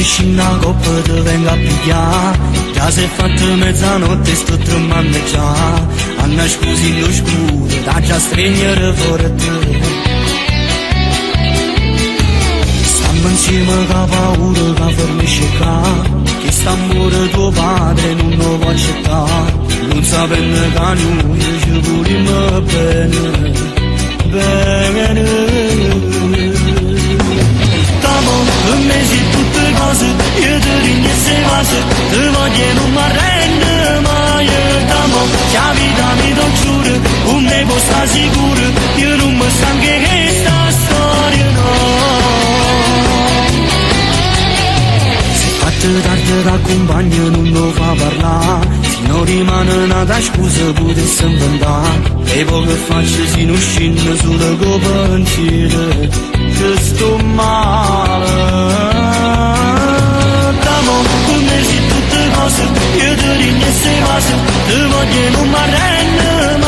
scina coppa ti venga a pigliare. Già si è fatta mezzanotte sto tremando già. Anna scusi lo scuro, da già stregnere fuori te. Stiamo insieme che paura che fornisce qua. Che sta amore tuo padre non lo può accettare. Non sapendo che noi ci vogliamo bene, bene. Mesi tutte cose, io ti ringrazio e cose, ti voglio non mi arrendo mai, t'amo, la vita mi do giuro, con me può stare sicuro, io non mi stanco che sta storia no. Se fatte tardi da compagno non lo fa parlare, se non rimane una scusa potessi inventare, e poi che faccio se non scendo solo con pensiero, che sto male. Io ti ringrazio e cose, ti voglio non mi arrendo